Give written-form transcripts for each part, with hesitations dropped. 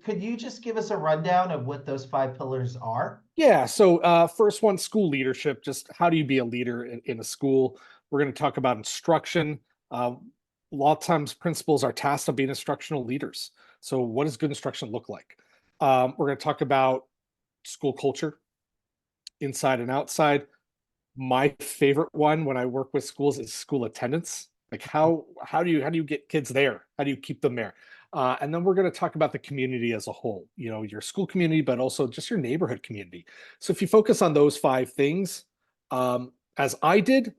could you just give us a rundown of what those five pillars are? Yeah. So, first one, school leadership. Just how do you be a leader in a school? We're going to talk about instruction. A lot of times, principals are tasked of being instructional leaders. So, what does good instruction look like? We're going to talk about school culture, inside and outside. My favorite one when I work with schools is school attendance. Like how do you get kids there? How do you keep them there? And then we're going to talk about the community as a whole. You know, your school community, but also just your neighborhood community. So if you focus on those five things, as I did,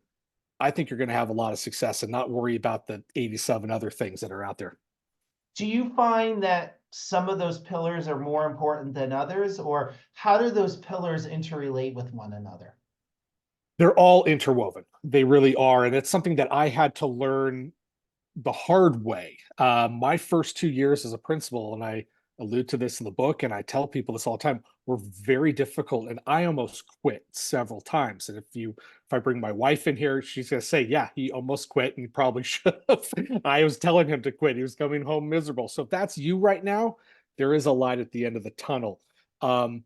I think you're going to have a lot of success and not worry about the 87 other things that are out there. Do you find that some of those pillars are more important than others, or how do those pillars interrelate with one another? They're all interwoven. They really are, and it's something that I had to learn the hard way. My first 2 years as a principal, and I allude to this in the book, and I tell people this all the time, were very difficult, and I almost quit several times. And if I bring my wife in here, she's gonna say, "Yeah, he almost quit, and he probably should have." I was telling him to quit. He was coming home miserable. So if that's you right now, there is a light at the end of the tunnel. Um,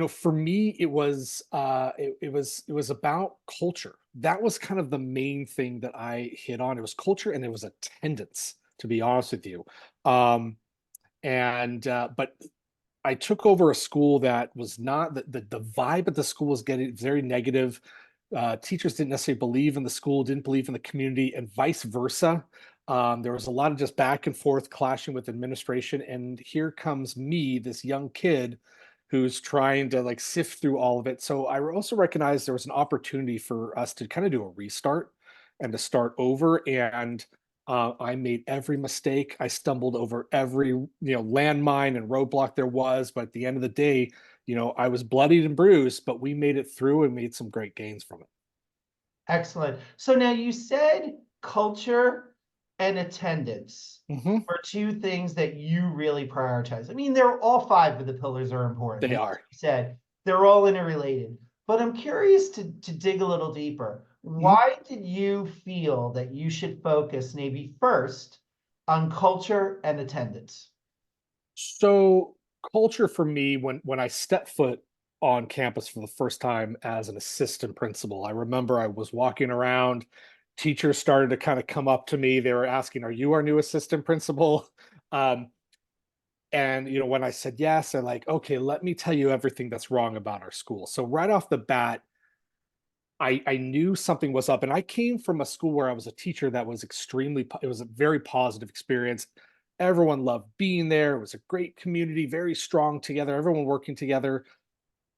for me, it was about culture. That was kind of the main thing that I hit on. It was culture and it was attendance, to be honest with you. And But I took over a school that was not the vibe at the school was getting very negative. Teachers didn't necessarily believe in the school, didn't believe in the community, and vice versa. There was a lot of just back and forth clashing with administration. And here comes me, this young kid who's trying to like sift through all of it. So I also recognized there was an opportunity for us to kind of do a restart and to start over. And I made every mistake. I stumbled over every landmine and roadblock there was. But at the end of the day, I was bloodied and bruised, but we made it through and made some great gains from it. Excellent. So now you said culture and attendance Hmm. are two things that you really prioritize. I mean, they're all five of the pillars are important. They And as are. you said, they're all interrelated. But I'm curious to dig a little deeper. Mhm. Why did you feel that you should focus maybe first on culture and attendance? So culture for me, when I stepped foot on campus for the first time as an assistant principal, I remember I was walking around. Teachers started to kind of come up to me. They were asking, "Are you our new assistant principal?" Um, and when I said yes, they're like, "Okay, let me tell you everything that's wrong about our school." So right off the bat, I knew something was up, and I came from a school where I was a teacher that was it was a very positive experience. Everyone loved being there. It was a great community, very strong together, everyone working together.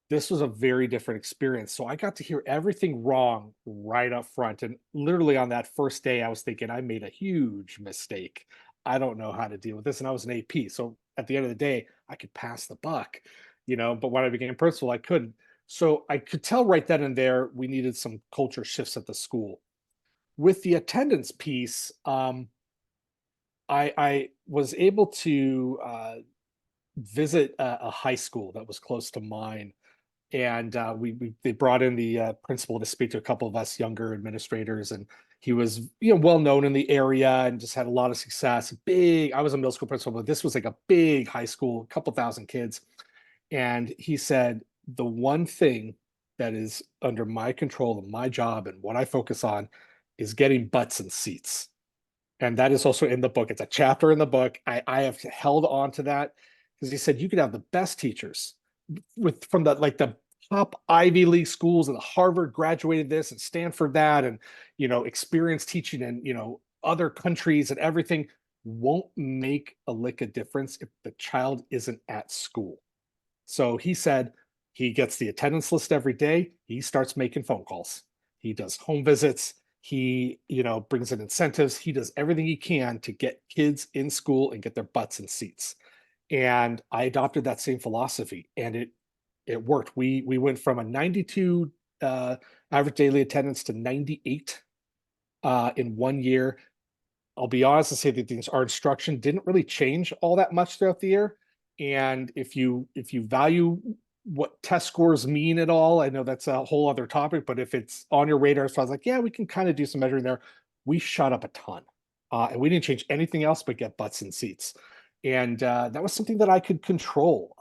This was a very different experience. So I got to hear everything wrong right up front. And literally on that first day, I was thinking, I made a huge mistake. I don't know how to deal with this. And I was an AP. So at the end of the day, I could pass the buck, but when I became principal, I couldn't. So I could tell right then and there we needed some culture shifts at the school. With the attendance piece, I was able to visit a high school that was close to mine, and we they brought in the principal to speak to a couple of us younger administrators, and he was well known in the area and just had a lot of success. Big, I was a middle school principal, but this was like a big high school, a couple thousand kids, and he said the one thing that is under my control and my job and what I focus on is getting butts and seats. And that is also in the book. It's a chapter in the book. I have held on to that because he said you could have the best teachers from the top Ivy League schools, and Harvard graduated this and Stanford that, and experience teaching in other countries and everything won't make a lick of difference if the child isn't at school. So he said he gets the attendance list every day. He starts making phone calls. He does home visits. He, brings in incentives. He does everything he can to get kids in school and get their butts in seats. And I adopted that same philosophy, and it worked. We went from a 92 average daily attendance to 98 in 1 year. I'll be honest and say that our instruction didn't really change all that much throughout the year. And if you value what test scores mean at all, I know that's a whole other topic, but if it's on your radar, so I was like, yeah, we can kind of do some measuring there. We shot up a ton, and we didn't change anything else but get butts in seats. And that was something that I could control.